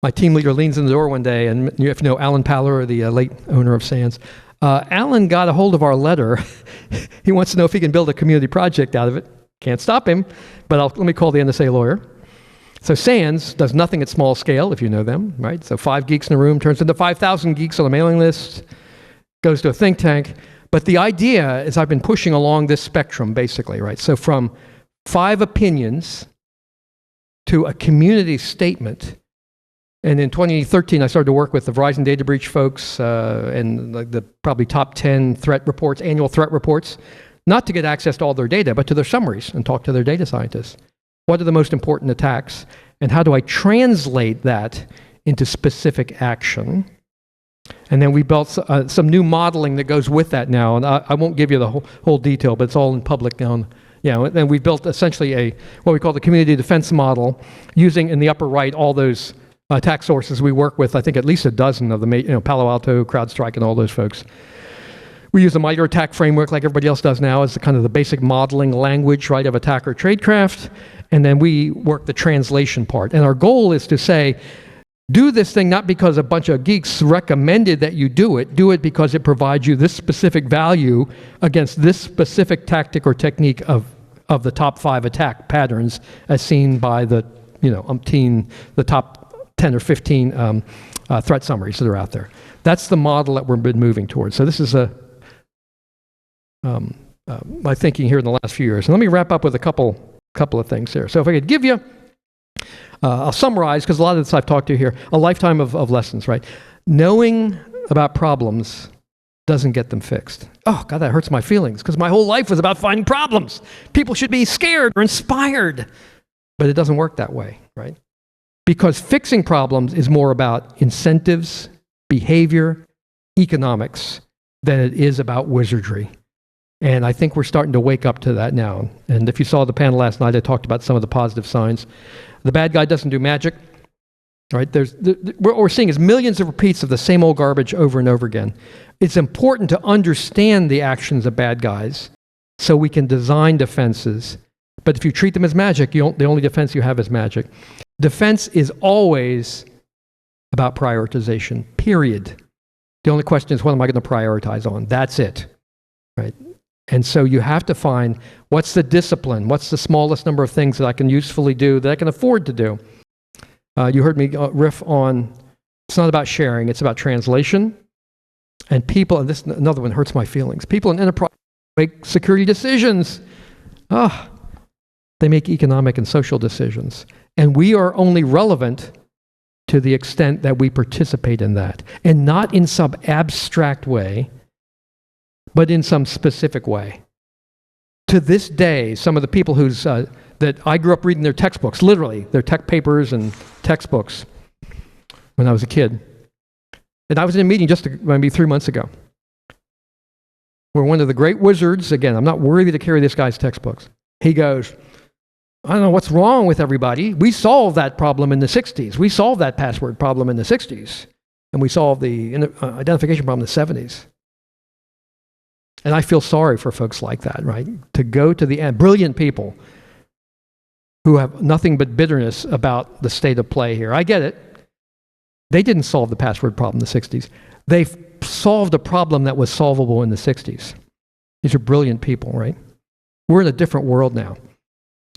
My team leader leans in the door one day, and you have to know Alan Paller, the late owner of SANS. Alan got a hold of our letter. He wants to know if he can build a community project out of it. Can't stop him, but let me call the NSA lawyer. So SANS does nothing at small scale, if you know them, right? So 5 geeks in a room turns into 5,000 geeks on a mailing list, goes to a think tank. But the idea is I've been pushing along this spectrum, basically, right? So from 5 opinions to a community statement. And in 2013, I started to work with the Verizon data breach folks and the probably top 10 threat reports, annual threat reports, not to get access to all their data, but to their summaries and talk to their data scientists. What are the most important attacks? And how do I translate that into specific action? And then we built some new modeling that goes with that now. And I won't give you the whole detail, but it's all in public now. Yeah, and we built essentially what we call the community defense model, using in the upper right all those attack sources we work with. I think at least a dozen of them, Palo Alto, CrowdStrike, and all those folks. We use the MITRE ATT&CK framework like everybody else does now as the kind of the basic modeling language, right, of attacker tradecraft. And then we work the translation part. And our goal is to say, do this thing not because a bunch of geeks recommended that you do it because it provides you this specific value against this specific tactic or technique of the top 5 attack patterns as seen by the, the top 10 or 15 threat summaries that are out there. That's the model that we've been moving towards. So this is my thinking here in the last few years. And let me wrap up with a couple of things here. So if I could give you, I'll summarize, because a lot of this I've talked to here, a lifetime of lessons, right? Knowing about problems doesn't get them fixed. Oh, God, that hurts my feelings, because my whole life was about finding problems. People should be scared or inspired. But it doesn't work that way, right? Because fixing problems is more about incentives, behavior, economics, than it is about wizardry. And I think we're starting to wake up to that now. And if you saw the panel last night, I talked about some of the positive signs. The bad guy doesn't do magic, right? What we're seeing is millions of repeats of the same old garbage over and over again. It's important to understand the actions of bad guys so we can design defenses. But if you treat them as magic, the only defense you have is magic. Defense is always about prioritization, period. The only question is, what am I going to prioritize on? That's it, right? And so you have to find what's the discipline, what's the smallest number of things that I can usefully do, that I can afford to do. You heard me riff on, it's not about sharing, it's about translation. And people, and this another one hurts my feelings, people in enterprise make security decisions. They make economic and social decisions. And we are only relevant to the extent that we participate in that. And not in some abstract way, but in some specific way. To this day, some of the people that I grew up reading their textbooks, literally, their tech papers and textbooks when I was a kid. And I was in a meeting just maybe 3 months ago, where one of the great wizards, again, I'm not worthy to carry this guy's textbooks, he goes, I don't know what's wrong with everybody. We solved that problem in the 60s. We solved that password problem in the 60s. And we solved the identification problem in the 70s. And I feel sorry for folks like that, right? To go to the end, brilliant people who have nothing but bitterness about the state of play here. I get it. They didn't solve the password problem in the 60s. They solved a problem that was solvable in the 60s. These are brilliant people, right? We're in a different world now.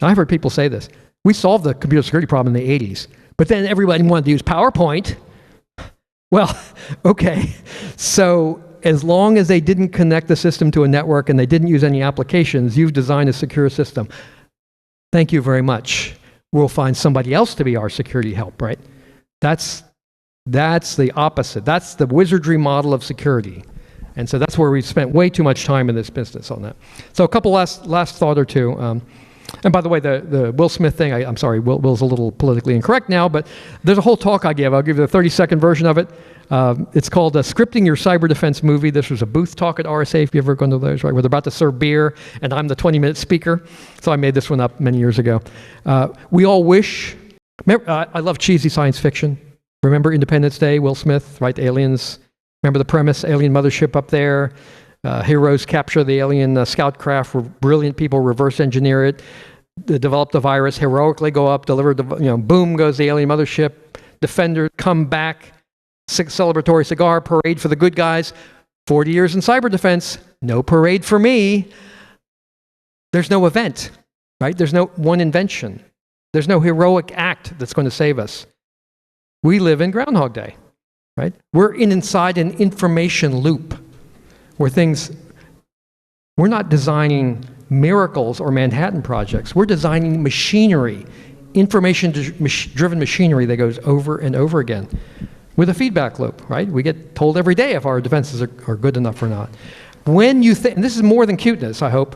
I've heard people say this. We solved the computer security problem in the 80s, but then everybody wanted to use PowerPoint. Well, okay. So as long as they didn't connect the system to a network and they didn't use any applications, you've designed a secure system. Thank you very much. We'll find somebody else to be our security help, right? That's That's the opposite. That's the wizardry model of security. And so that's where we've spent way too much time in this business on that. So a couple last thought or two. And by the way, the Will Smith thing, I'm sorry, Will's a little politically incorrect now, but there's a whole talk I give. I'll give you the 30-second version of it. It's called Scripting Your Cyber Defense Movie. This was a booth talk at RSA, if you've ever gone to those, right, where they're about to serve beer, and I'm the 20-minute speaker. So I made this one up many years ago. We all wish, I love cheesy science fiction. Remember Independence Day, Will Smith, right, aliens. Remember the premise, alien mothership up there. Heroes capture the alien scout craft, brilliant people reverse engineer it, develop the virus, heroically go up, deliver the, boom goes the alien mothership, defender come back, celebratory cigar parade for the good guys. 40 years in cyber defense, no parade for me. There's no event, right? There's no one invention. There's no heroic act that's going to save us. We live in Groundhog Day, right? We're inside an information loop where we're not designing miracles or Manhattan projects. We're designing machinery, information-driven machinery that goes over and over again with a feedback loop, right? We get told every day if our defenses are good enough or not. When you think, and this is more than cuteness, I hope,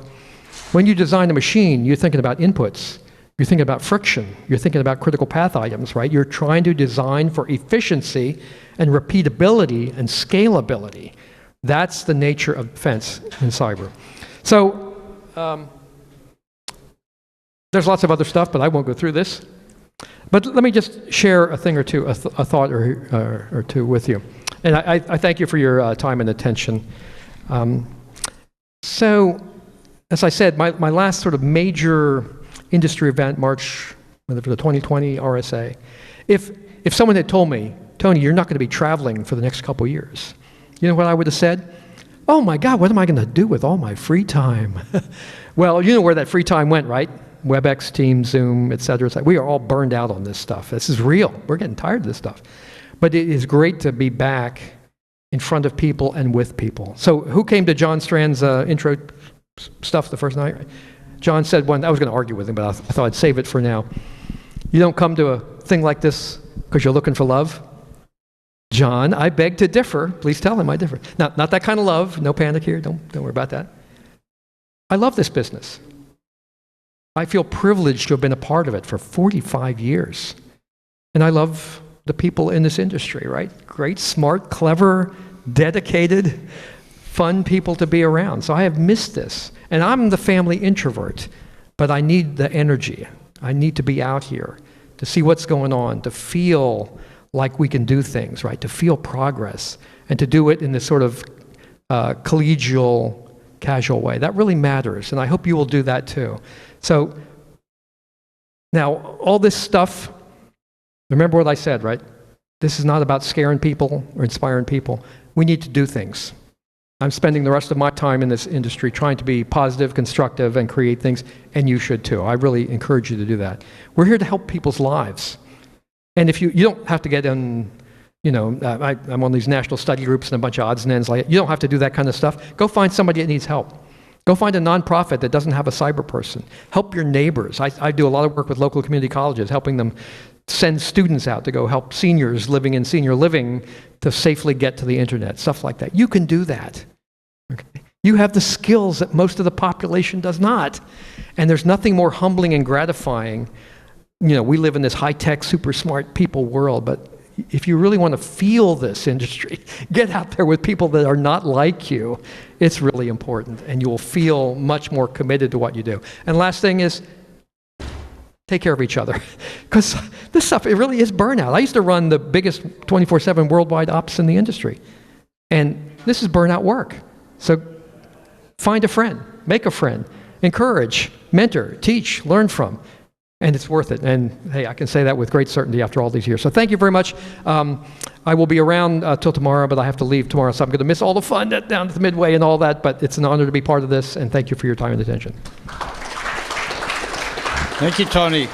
when you design a machine, you're thinking about inputs. You're thinking about friction. You're thinking about critical path items, right? You're trying to design for efficiency and repeatability and scalability. That's the nature of defense in cyber. So there's lots of other stuff, but I won't go through this. But let me just share a thing or two, a thought or two with you. And I thank you for your time and attention. So, as I said, my last sort of major industry event, March for the 2020 RSA, if someone had told me, Tony, you're not going to be traveling for the next couple of years, you know what I would have said? Oh my God, what am I going to do with all my free time? Well, you know where that free time went, right? WebEx, Teams, Zoom, et cetera, et cetera. We are all burned out on this stuff. This is real. We're getting tired of this stuff. But it is great to be back in front of people and with people. So who came to John Strand's intro stuff the first night? John said one, I was going to argue with him, but I thought I'd save it for now. You don't come to a thing like this because you're looking for love? John, I beg to differ. Please tell him I differ. Not that kind of love. No panic here. Don't worry about that. I love this business. I feel privileged to have been a part of it for 45 years. And I love the people in this industry, right? Great, smart, clever, dedicated, fun people to be around. So I have missed this. And I'm the family introvert, but I need the energy. I need to be out here to see what's going on, to feel like we can do things, right? To feel progress and to do it in this sort of collegial, casual way. That really matters, and I hope you will do that too. So now, all this stuff, remember what I said, right? This is not about scaring people or inspiring people. We need to do things. I'm spending the rest of my time in this industry trying to be positive, constructive, and create things, and you should too. I really encourage you to do that. We're here to help people's lives. And if you don't have to get in, I'm on these national study groups and a bunch of odds and ends like that. You don't have to do that kind of stuff. Go find somebody that needs help. Go find a nonprofit that doesn't have a cyber person. Help your neighbors. I do a lot of work with local community colleges, helping them send students out to go help seniors living in senior living to safely get to the internet, stuff like that. You can do that. Okay? You have the skills that most of the population does not. And there's nothing more humbling and gratifying. We live in this high-tech, super smart people world, but if you really want to feel this industry, get out there with people that are not like you. It's really important, and you will feel much more committed to what you do. And last thing is, take care of each other. Because this stuff, it really is burnout. I used to run the biggest 24/7 worldwide ops in the industry. And this is burnout work. So find a friend, make a friend, encourage, mentor, teach, learn from. And it's worth it. And hey, I can say that with great certainty after all these years. So thank you very much. I will be around till tomorrow, but I have to leave tomorrow, so I'm going to miss all the fun down at the Midway and all that. But it's an honor to be part of this, and thank you for your time and attention. Thank you, Tony.